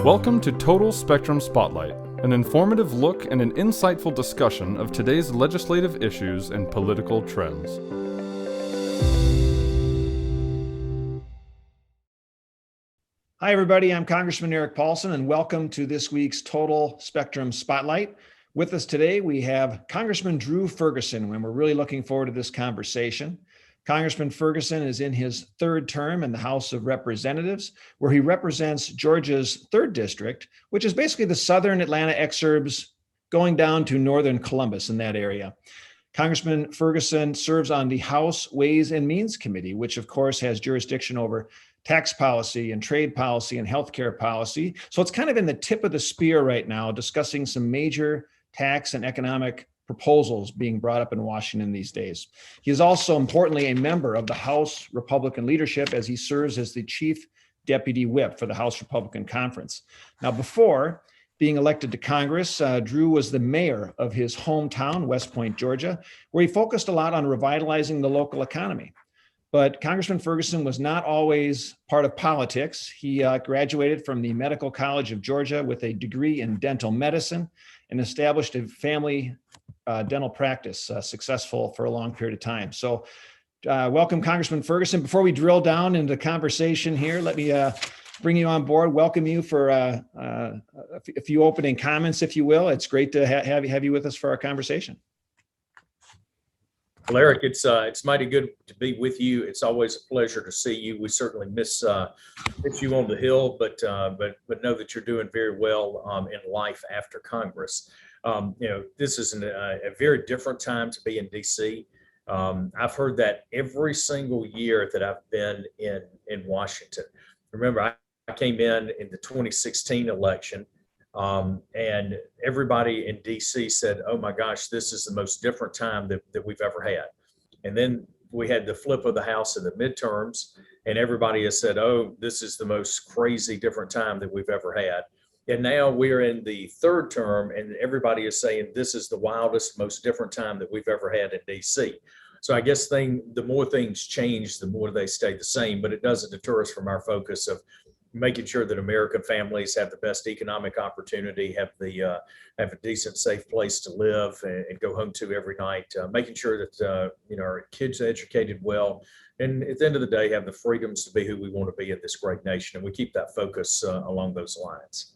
Welcome to Total Spectrum Spotlight, an informative look and an insightful discussion of today's legislative issues and political trends. Hi, everybody. I'm Congressman Eric Paulson, and welcome to this week's Total Spectrum Spotlight. With us today, we have Congressman Drew Ferguson, and we're really looking forward to this conversation. Congressman Ferguson is in his third term in the House of Representatives, where he represents Georgia's 3rd District, which is basically the southern Atlanta exurbs going down to northern Columbus in that area. Congressman Ferguson serves on the House Ways and Means Committee, which of course has jurisdiction over tax policy and trade policy and healthcare policy. So it's kind of in the tip of the spear right now, discussing some major tax and economic proposals being brought up in Washington these days. He is also importantly a member of the House Republican leadership as he serves as the chief deputy whip for the House Republican Conference. Now, before being elected to Congress, Drew was the mayor of his hometown, West Point, Georgia, where he focused a lot on revitalizing the local economy. But Congressman Ferguson was not always part of politics. He graduated from the Medical College of Georgia with a degree in dental medicine and established a family dental practice, successful for a long period of time. So welcome, Congressman Ferguson. Before we drill down into the conversation here, let me bring you on board, welcome you for a few opening comments, if you will. It's great to have you with us for our conversation. Well, Eric, it's mighty good to be with you. It's always a pleasure to see you. We certainly miss you on the Hill, but know that you're doing very well in life after Congress. This is a very different time to be in D.C. I've heard that every single year that I've been in Washington. Remember, I came in the 2016 election. And everybody in DC said, oh my gosh, this is the most different time that we've ever had. And then we had the flip of the House in the midterms, and everybody has said, oh, this is the most crazy different time that we've ever had. And now we're in the 3rd term, and everybody is saying this is the wildest, most different time that we've ever had in DC. So I guess the more things change, the more they stay the same, but it doesn't deter us from our focus of making sure that American families have the best economic opportunity, have a decent, safe place to live and go home to every night, making sure that our kids are educated well, and at the end of the day, have the freedoms to be who we want to be in this great nation. And we keep that focus along those lines.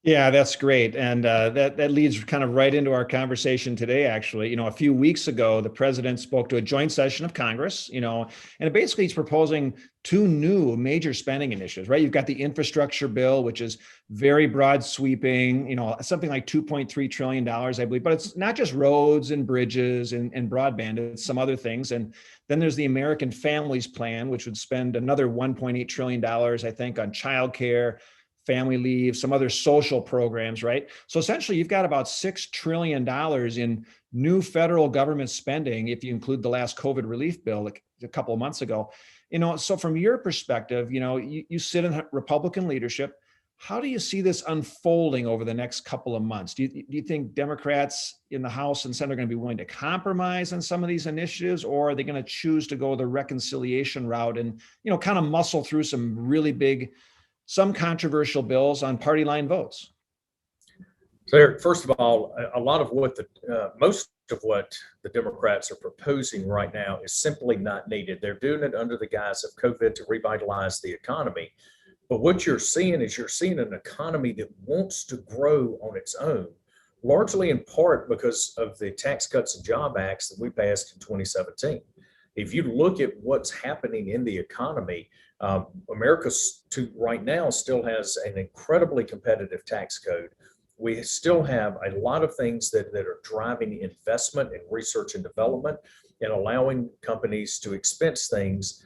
Yeah, that's great. And that leads kind of right into our conversation today, actually. A few weeks ago, the president spoke to a joint session of Congress, and basically he's proposing 2 new major spending initiatives, right? You've got the infrastructure bill, which is very broad sweeping, something like $2.3 trillion, I believe, but it's not just roads and bridges and broadband, it's some other things. And then there's the American Families Plan, which would spend another $1.8 trillion, I think, on childcare, family leave, some other social programs, right? So essentially, you've got about $6 trillion in new federal government spending, if you include the last COVID relief bill like a couple of months ago. So from your perspective, you sit in Republican leadership. How do you see this unfolding over the next couple of months? Do you think Democrats in the House and Senate are going to be willing to compromise on some of these initiatives, or are they going to choose to go the reconciliation route and, kind of muscle through some really big, some controversial bills on party line votes? So, Eric, first of all, a lot of what most of what the Democrats are proposing right now is simply not needed. They're doing it under the guise of COVID to revitalize the economy. But what you're seeing an economy that wants to grow on its own, largely in part because of the Tax Cuts and Job Acts that we passed in 2017. If you look at what's happening in the economy, America right now still has an incredibly competitive tax code. We still have a lot of things that are driving investment in research and development and allowing companies to expense things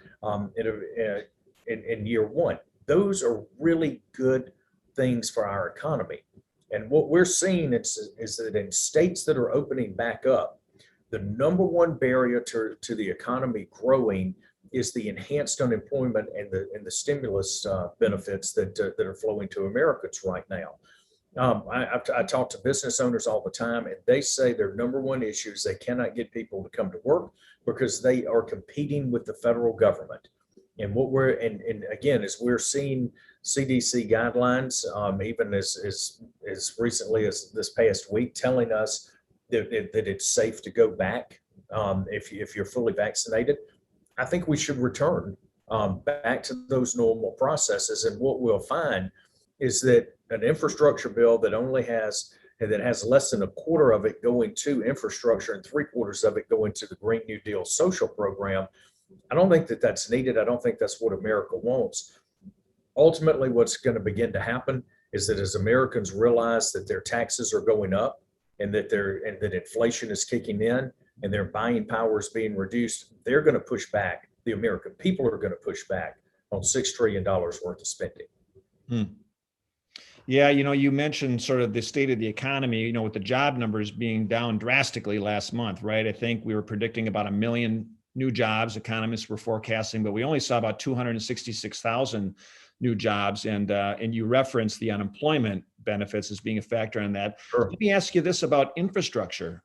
in year one. Those are really good things for our economy. And what we're seeing is that in states that are opening back up, the number one barrier to the economy growing is the enhanced unemployment and the stimulus benefits that are flowing to Americans right now. I talk to business owners all the time, and they say their number one issue is they cannot get people to come to work because they are competing with the federal government. And and again, as we're seeing CDC guidelines, even as recently as this past week, telling us that it's safe to go back if you're fully vaccinated, I think we should return back to those normal processes. And what we'll find is that an infrastructure bill that has less than a quarter of it going to infrastructure and 3/4 of it going to the Green New Deal social program, I don't think that that's needed. I don't think that's what America wants. Ultimately, what's going to begin to happen is that as Americans realize that their taxes are going up and that inflation is kicking in and their buying power is being reduced, they're going to push back. The American people are going to push back on $6 trillion worth of spending. Hmm. Yeah, you mentioned sort of the state of the economy, with the job numbers being down drastically last month, right? I think we were predicting about 1 million new jobs, economists were forecasting, but we only saw about 266,000 new jobs. And you referenced the unemployment benefits as being a factor in that. Sure. Let me ask you this about infrastructure.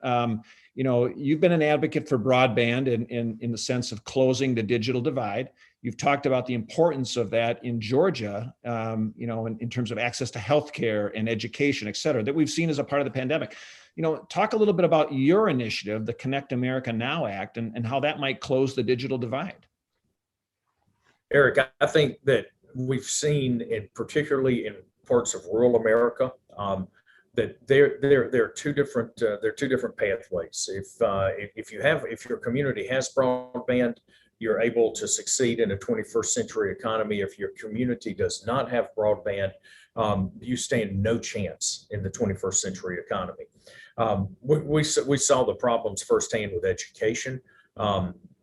You've been an advocate for broadband in the sense of closing the digital divide. You've talked about the importance of that in Georgia, in terms of access to healthcare and education, et cetera, that we've seen as a part of the pandemic. Talk a little bit about your initiative, the Connect America Now Act, and how that might close the digital divide. Eric, I think that we've seen, particularly in parts of rural America, that there are two different pathways. If your community has broadband, you're able to succeed in a 21st century economy. If your community does not have broadband, you stand no chance in the 21st century economy. We saw the problems firsthand with education.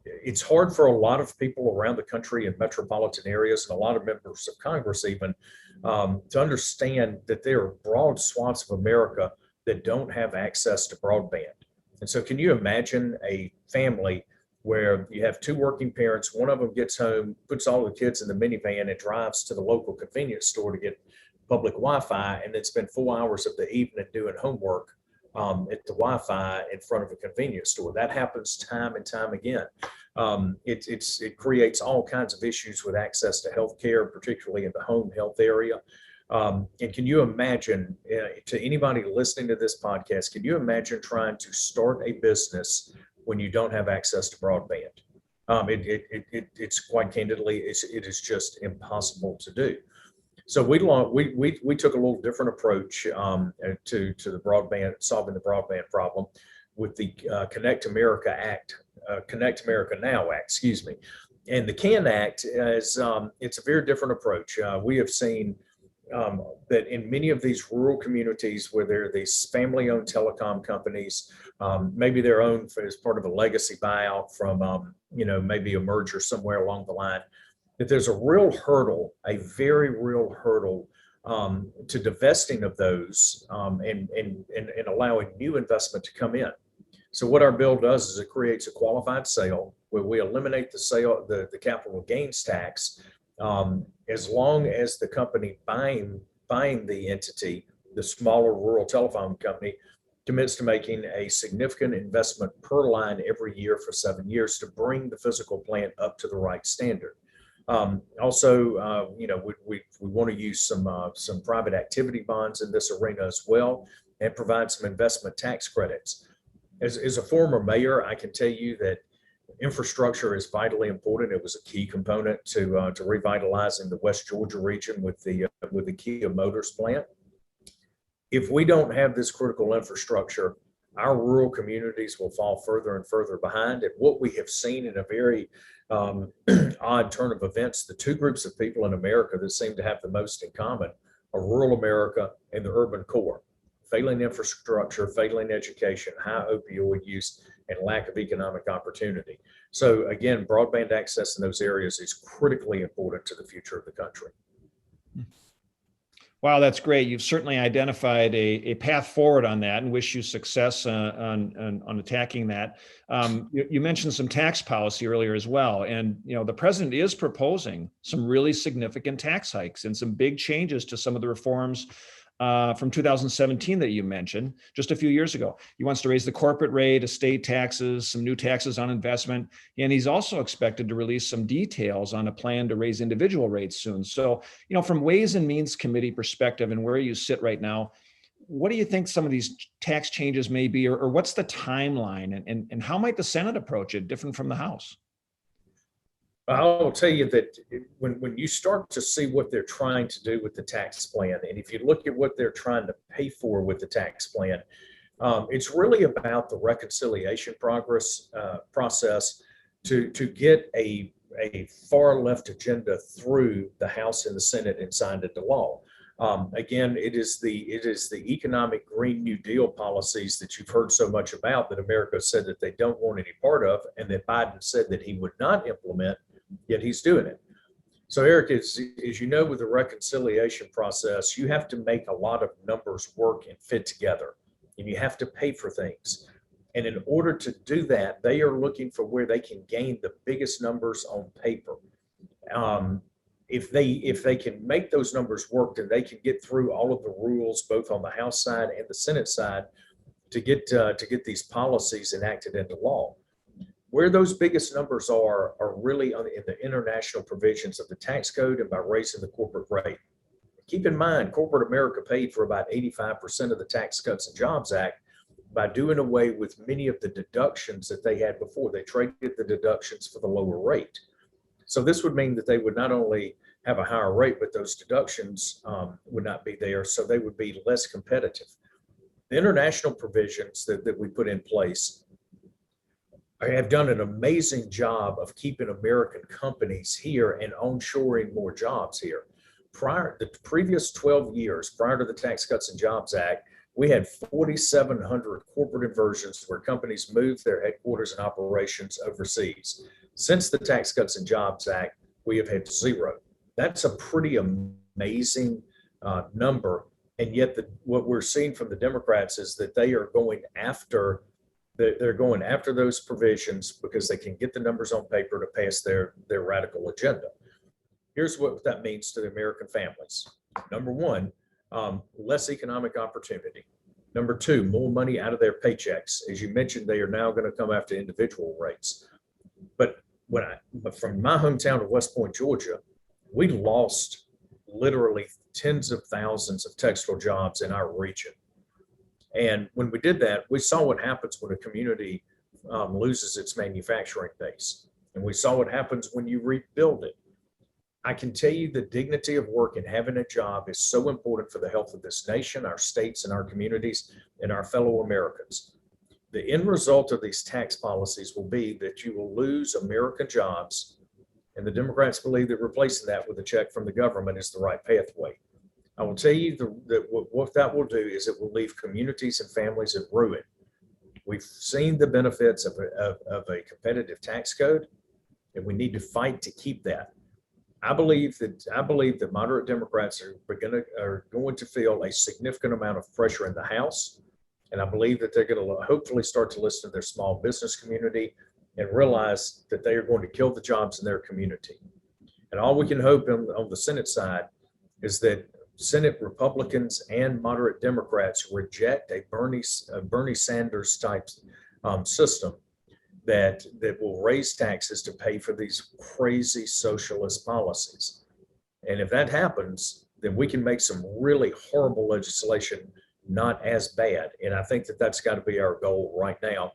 It's hard for a lot of people around the country in metropolitan areas and a lot of members of Congress even to understand that there are broad swaths of America that don't have access to broadband. And so can you imagine a family where you have two working parents, one of them gets home, puts all the kids in the minivan and drives to the local convenience store to get public Wi-Fi, and then spend 4 hours of the evening doing homework at the Wi-Fi in front of a convenience store? That happens time and time again. It creates all kinds of issues with access to healthcare, particularly in the home health area. And can you imagine, to anybody listening to this podcast, can you imagine trying to start a business when you don't have access to broadband? It's quite candidly, it is just impossible to do. So we took a little different approach to the broadband, solving the broadband problem with the Connect America Now Act, excuse me. And the CAN Act is it's a very different approach. We have seen that in many of these rural communities where there are these family-owned telecom companies, maybe they're owned as part of a legacy buyout from maybe a merger somewhere along the line, that there's a very real hurdle to divesting of those and allowing new investment to come in. So what our bill does is it creates a qualified sale where we eliminate the capital gains tax as long as the company buying the entity, the smaller rural telephone company, commits to making a significant investment per line every year for 7 years to bring the physical plant up to the right standard. Also, we want to use some private activity bonds in this arena as well, and provide some investment tax credits. As a former mayor, I can tell you that infrastructure is vitally important. It was a key component to revitalizing the West Georgia region with the Kia Motors plant. If we don't have this critical infrastructure, our rural communities will fall further and further behind. And what we have seen in a very odd turn of events, the two groups of people in America that seem to have the most in common are rural America and the urban core. Failing infrastructure, failing education, high opioid use, and lack of economic opportunity. So again, broadband access in those areas is critically important to the future of the country. Wow, that's great. You've certainly identified a path forward on that, and wish you success on attacking that. You mentioned some tax policy earlier as well. And the president is proposing some really significant tax hikes and some big changes to some of the reforms from 2017 that you mentioned just a few years ago. He wants to raise the corporate rate, estate taxes, some new taxes on investment. And he's also expected to release some details on a plan to raise individual rates soon. So, from Ways and Means Committee perspective and where you sit right now, what do you think some of these tax changes may be, or what's the timeline, and how might the Senate approach it different from the House? I'll tell you that when you start to see what they're trying to do with the tax plan, and if you look at what they're trying to pay for with the tax plan, it's really about the reconciliation process to get a far left agenda through the House and the Senate and signed into law. Again, it is the economic Green New Deal policies that you've heard so much about that America said that they don't want any part of, and that Biden said that he would not implement, yet he's doing it. So, Eric, as you know, with the reconciliation process, you have to make a lot of numbers work and fit together, and you have to pay for things. And in order to do that, they are looking for where they can gain the biggest numbers on paper. If they can make those numbers work, then they can get through all of the rules, both on the House side and the Senate side, to get these policies enacted into law. Where those biggest numbers are really in the international provisions of the tax code and by raising the corporate rate. Keep in mind, corporate America paid for about 85% of the Tax Cuts and Jobs Act by doing away with many of the deductions that they had before. They traded the deductions for the lower rate. So this would mean that they would not only have a higher rate, but those deductions would not be there, so they would be less competitive. The international provisions that we put in place have done an amazing job of keeping American companies here and onshoring more jobs here. The previous 12 years, prior to the Tax Cuts and Jobs Act, we had 4,700 corporate inversions where companies moved their headquarters and operations overseas. Since the Tax Cuts and Jobs Act, we have had zero. That's a pretty amazing number. And yet what we're seeing from the Democrats is that they are going after those provisions because they can get the numbers on paper to pass their radical agenda. Here's what that means to the American families. Number one, less economic opportunity. Number two, more money out of their paychecks. As you mentioned, they are now going to come after individual rates. But from my hometown of West Point, Georgia, we lost literally tens of thousands of textile jobs in our region. And when we did that, we saw what happens when a community loses its manufacturing base. And we saw what happens when you rebuild it. I can tell you the dignity of work and having a job is so important for the health of this nation, our states and our communities, and our fellow Americans. The end result of these tax policies will be that you will lose American jobs, and the Democrats believe that replacing that with a check from the government is the right pathway. I will tell you that what that will do is it will leave communities and families in ruin. We've seen the benefits of a competitive tax code, and we need to fight to keep that. I believe that moderate Democrats are going to feel a significant amount of pressure in the House, and I believe that they're going to hopefully start to listen to their small business community and realize that they are going to kill the jobs in their community. And all we can hope on the Senate side is that Senate Republicans and moderate Democrats reject a Bernie Sanders type system that will raise taxes to pay for these crazy socialist policies. And if that happens, then we can make some really horrible legislation not as bad. And I think that that's got to be our goal right now.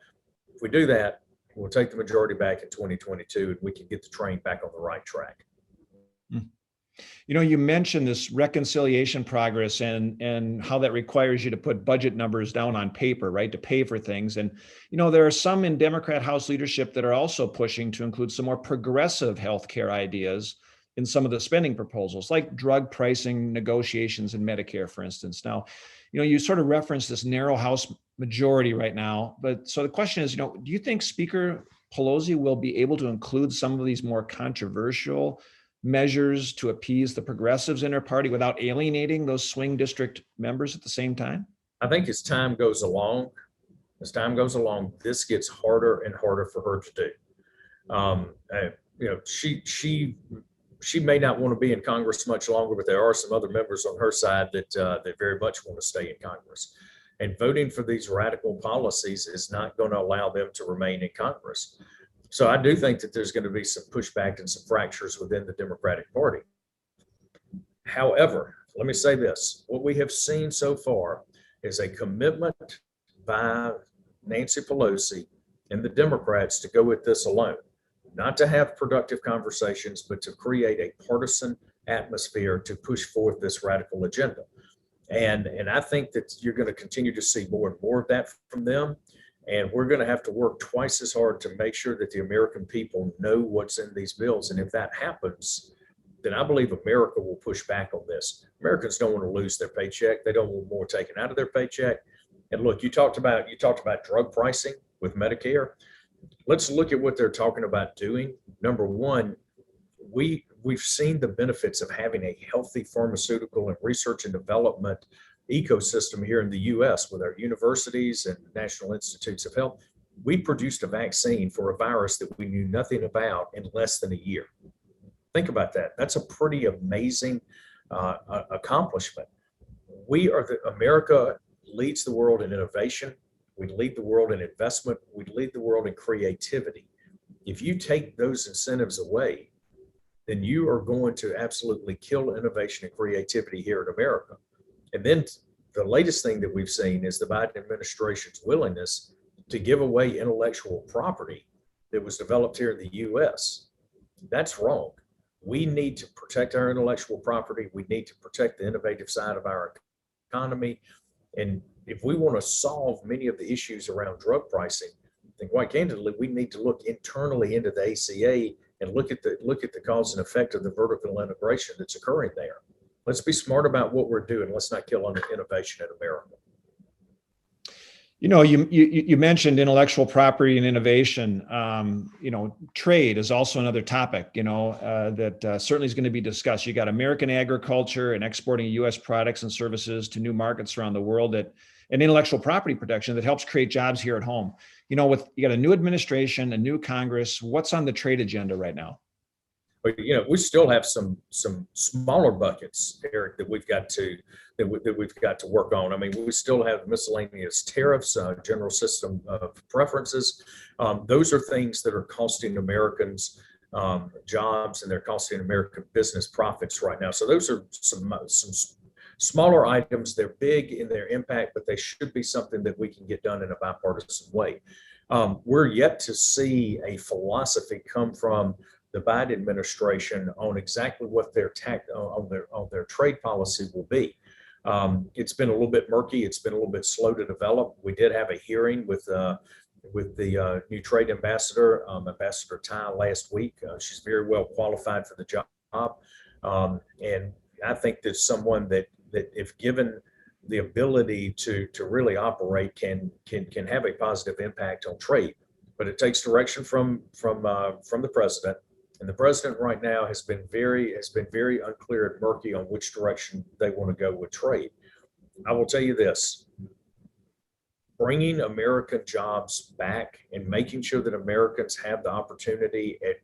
If we do that, we'll take the majority back in 2022 and we can get the train back on the right track. You mentioned this reconciliation progress and how that requires you to put budget numbers down on paper, right, to pay for things. And, there are some in Democrat House leadership that are also pushing to include some more progressive healthcare ideas in some of the spending proposals, like drug pricing negotiations in Medicare, for instance. Now, you sort of referenced this narrow House majority right now. But so the question is, do you think Speaker Pelosi will be able to include some of these more controversial measures to appease the progressives in her party without alienating those swing district members at the same time? I think as time goes along, this gets harder and harder for her to do. She she may not want to be in Congress much longer, but there are some other members on her side that very much want to stay in Congress. And voting for these radical policies is not going to allow them to remain in Congress. So I do think that there's going to be some pushback and some fractures within the Democratic Party. However, let me say this. What we have seen so far is a commitment by Nancy Pelosi and the Democrats to go at this alone, not to have productive conversations, but to create a partisan atmosphere to push forth this radical agenda. And I think that you're going to continue to see more and more of that from them. And we're going to have to work twice as hard to make sure that the American people know what's in these bills. And if that happens, then I believe America will push back on this. Americans don't want to lose their paycheck. They don't want more taken out of their paycheck. And look, you talked about drug pricing with Medicare. Let's look at what they're talking about doing. Number one, we've seen the benefits of having a healthy pharmaceutical and research and development ecosystem here in the U.S. with our universities and National Institutes of Health. We produced a vaccine for a virus that we knew nothing about in less than a year. Think about that. That's a pretty amazing accomplishment. America leads the world in innovation. We lead the world in investment. We lead the world in creativity. If you take those incentives away, then you are going to absolutely kill innovation and creativity here in America. And then the latest thing that we've seen is the Biden administration's willingness to give away intellectual property that was developed here in the U.S. That's wrong. We need to protect our intellectual property. We need to protect the innovative side of our economy. And if we want to solve many of the issues around drug pricing, then quite candidly, we need to look internally into the ACA and look at the cause and effect of the vertical integration that's occurring there. Let's be smart about what we're doing. Let's not kill innovation in America. You know, you mentioned intellectual property and innovation. Trade is also another topic, that certainly is going to be discussed. You got American agriculture and exporting U.S. products and services to new markets around the world, and intellectual property protection that helps create jobs here at home. You got a new administration, a new Congress. What's on the trade agenda right now? But we still have some smaller buckets, Eric, that we've got to work on. I mean, we still have miscellaneous tariffs, general system of preferences. Those are things that are costing Americans jobs, and they're costing American business profits right now. So those are some smaller items. They're big in their impact, but they should be something that we can get done in a bipartisan way. We're yet to see a philosophy come from the Biden administration on exactly what their trade policy will be. It's been a little bit murky. It's been a little bit slow to develop. We did have a hearing with the new trade ambassador, Ambassador Tai, last week. She's very well qualified for the job, and I think that's someone that if given the ability to really operate can have a positive impact on trade. But it takes direction from the president. And the president right now has been very unclear and murky on which direction they want to go with trade. I will tell you this: bringing American jobs back and making sure that Americans have the opportunity at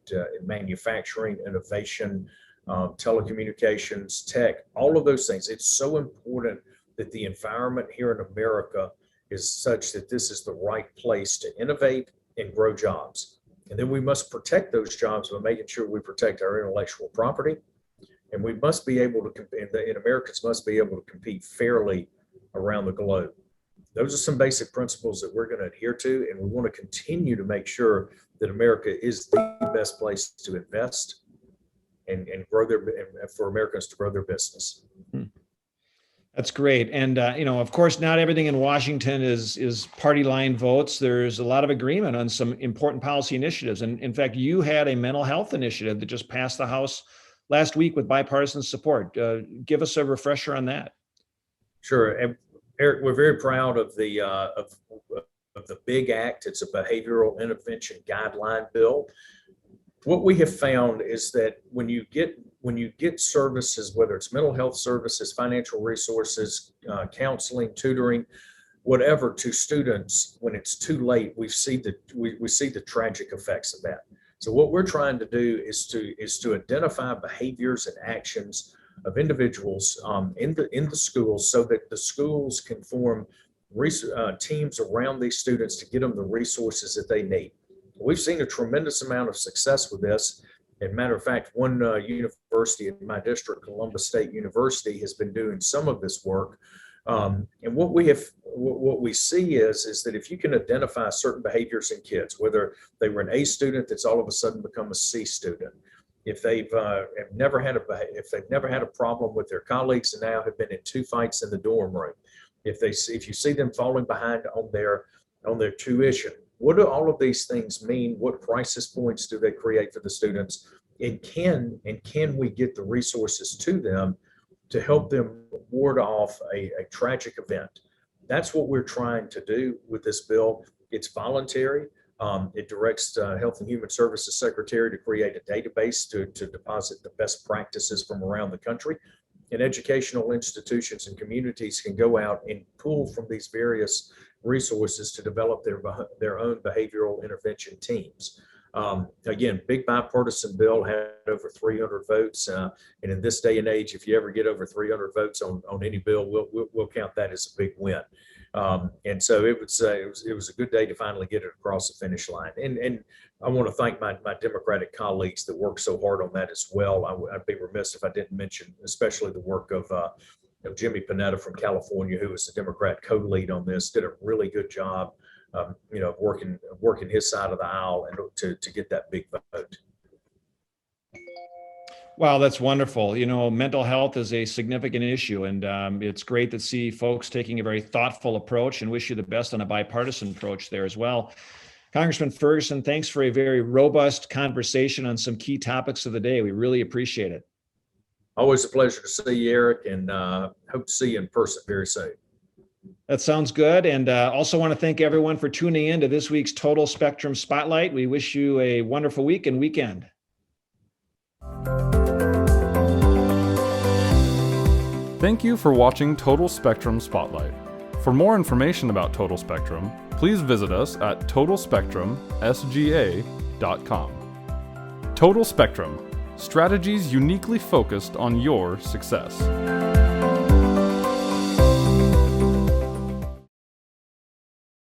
manufacturing, innovation, telecommunications, tech, all of those things. It's so important that the environment here in America is such that this is the right place to innovate and grow jobs. And then we must protect those jobs by making sure we protect our intellectual property. And we must be able to, and Americans must be able to compete fairly around the globe. Those are some basic principles that we're going to adhere to. And we want to continue to make sure that America is the best place to invest and grow for Americans to grow their business. That's great. And, of course, not everything in Washington is party line votes. There's a lot of agreement on some important policy initiatives. And in fact, you had a mental health initiative that just passed the House last week with bipartisan support. Give us a refresher on that. Sure. And Eric, we're very proud of the BIG Act. It's a behavioral intervention guideline bill. What we have found is that when you get services, whether it's mental health services, financial resources, counseling, tutoring, whatever, to students, when it's too late, we see the tragic effects of that. So what we're trying to do is to identify behaviors and actions of individuals in the schools, so that the schools can form teams around these students to get them the resources that they need. We've seen a tremendous amount of success with this. As a matter of fact, one university in my district, Columbus State University, has been doing some of this work. And what we see is that if you can identify certain behaviors in kids, whether they were an A student that's all of a sudden become a C student, if they've never had a problem with their colleagues and now have been in 2 fights in the dorm room, if you see them falling behind on their tuition, what do all of these things mean? What crisis points do they create for the students? And can we get the resources to them to help them ward off a tragic event? That's what we're trying to do with this bill. It's voluntary. It directs the Health and Human Services Secretary to create a database to deposit the best practices from around the country. And educational institutions and communities can go out and pull from these various resources to develop their own behavioral intervention teams. Again, big bipartisan bill, had over 300 votes. And in this day and age, if you ever get over 300 votes on any bill, we'll count that as a big win. And so it was a good day to finally get it across the finish line. And I want to thank my Democratic colleagues that worked so hard on that as well. I'd be remiss if I didn't mention especially the work of Jimmy Panetta from California, who was the Democrat co-lead on this, did a really good job, working his side of the aisle and to get that big vote. Wow, that's wonderful. Mental health is a significant issue, and it's great to see folks taking a very thoughtful approach, and wish you the best on a bipartisan approach there as well. Congressman Ferguson, thanks for a very robust conversation on some key topics of the day. We really appreciate it. Always a pleasure to see you, Eric, and hope to see you in person very soon. That sounds good. And also want to thank everyone for tuning in to this week's Total Spectrum Spotlight. We wish you a wonderful week and weekend. Thank you for watching Total Spectrum Spotlight. For more information about Total Spectrum, please visit us at totalspectrumsga.com. Total Spectrum, strategies uniquely focused on your success.